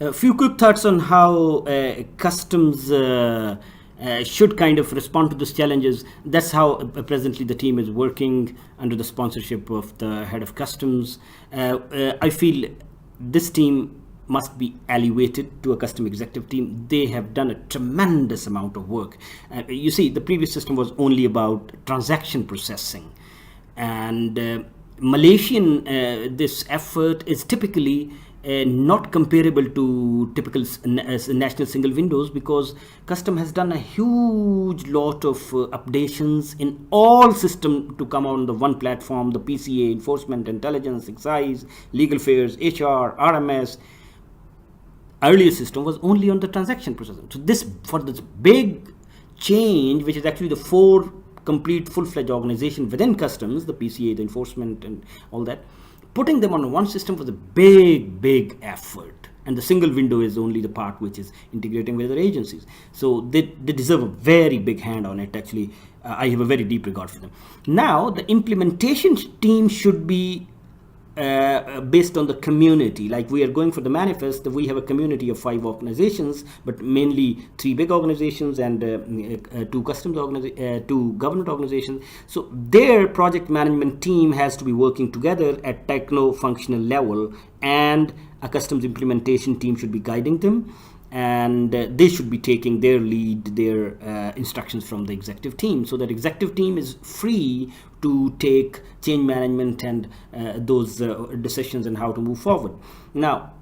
A few quick thoughts on how customs should kind of respond to these challenges. That's how presently the team is working under the sponsorship of the head of customs. I feel this team must be elevated to a custom executive team. They have done a tremendous amount of work. You see, the previous system was only about transaction processing, and Malaysian this effort is typically not comparable to typical national single windows, because custom has done a huge lot of updations in all system to come on the one platform: the PCA, enforcement, intelligence, excise, legal affairs, HR, RMS. Earlier system was only on the transaction processing. So this, for this big change, which is actually the four complete full-fledged organization within customs, the PCA, the enforcement, and all that, putting them on one system was a big effort. And the single window is only the part which is integrating with other agencies. So they deserve a very big hand on it. Actually, I have a very deep regard for them. Now, the implementation team should be based on the community. Like we are going for the manifest, we have a community of 5 organizations, but mainly 3 big organizations and 2 customs organizations, 2 government organizations. So their project management team has to be working together at techno-functional level, and a customs implementation team should be guiding them, and they should be taking their lead, their instructions from the executive team, so that executive team is free to take change management and those decisions and how to move forward. Now,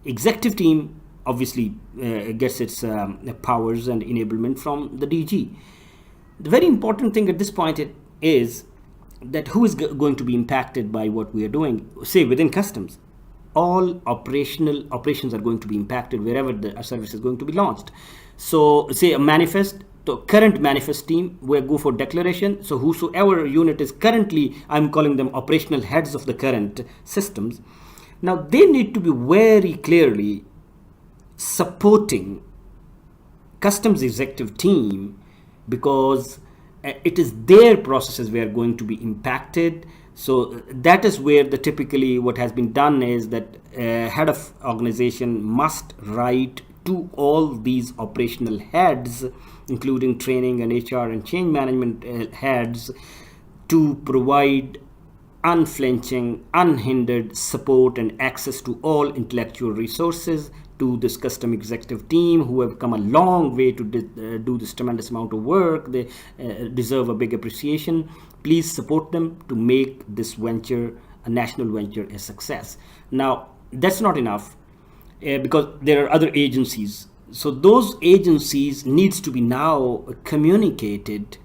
executive team obviously gets its powers and enablement from the DG. The very important thing at this point is that who is going to be impacted by what we are doing. Say within customs, all operations are going to be impacted wherever the service is going to be launched. So say a manifest, the current manifest team will go for declaration. So whosoever unit is currently, I'm calling them operational heads of the current systems. Now they need to be very clearly supporting customs executive team, because it is their processes where going to be impacted. So that is where the typically what has been done is that head of organization must write to all these operational heads, including training and HR and change management heads, to provide unflinching, unhindered support and access to all intellectual resources to this custom executive team, who have come a long way to do this tremendous amount of work. They deserve a big appreciation. Please support them to make this venture, a national venture, a success. Now, that's not enough, because there are other agencies. So those agencies needs to be now communicated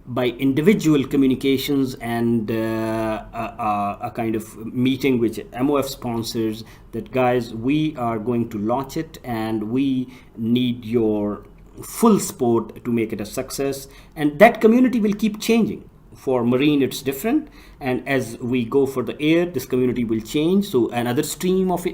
by individual communications and a kind of meeting which MOF sponsors, that guys, we are going to launch it and we need your full support to make it a success. And that community will keep changing. For marine it's different, and as we go for the air, this community will change. So another stream of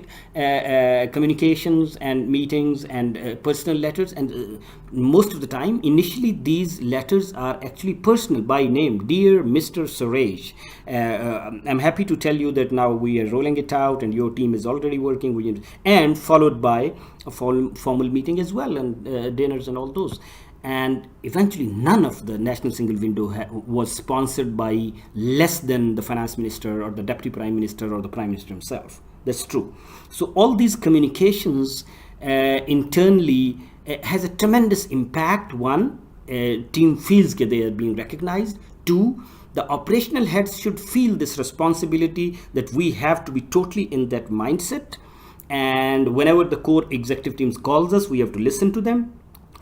communications and meetings and personal letters, and most of the time initially these letters are actually personal, by name: dear Mr. Suresh, I'm happy to tell you that now we are rolling it out and your team is already working with it, and followed by a formal meeting as well, and dinners and all those. And eventually none of the national single window was sponsored by less than the finance minister or the deputy prime minister or the prime minister himself. That's true. So all these communications internally has a tremendous impact. One, team feels that they are being recognized. Two, the operational heads should feel this responsibility that we have to be totally in that mindset. And whenever the core executive teams calls us, we have to listen to them.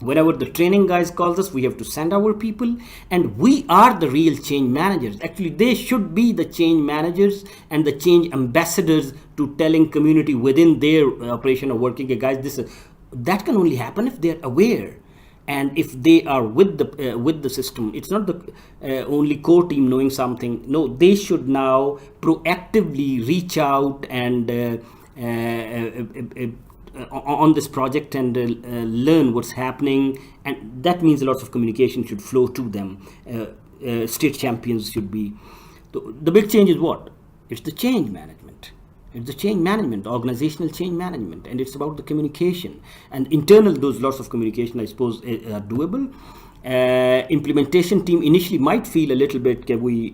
Whenever the training guys calls us, we have to send our people, and we are the real change managers. Actually, they should be the change managers and the change ambassadors to telling community within their operation or working, guys, that can only happen if they're aware. And if they are with the system. It's not the only core team knowing something. No, they should now proactively reach out and on this project and learn what's happening, and that means lots of communication should flow to them. State champions should be. The big change is what? It's the change management. It's the change management, organizational change management, and it's about the communication. And internal, those lots of communication, I suppose, are doable. Implementation team initially might feel a little bit, we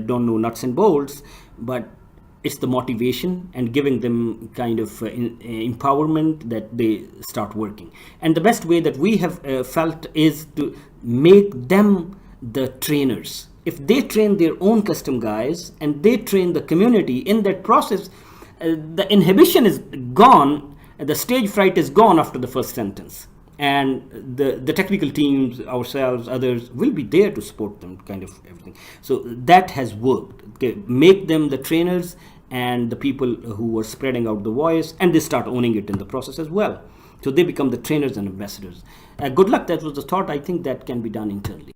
don't know nuts and bolts, but it's the motivation and giving them kind of empowerment that they start working. And the best way that we have felt is to make them the trainers. If they train their own custom guys and they train the community in that process, the inhibition is gone, the stage fright is gone after the first sentence. And the technical teams, ourselves, others, will be there to support them, kind of everything. So that has worked. Okay, make them the trainers and the people who are spreading out the voice, and they start owning it in the process as well. So they become the trainers and ambassadors. Good luck, that was the thought. I think that can be done internally.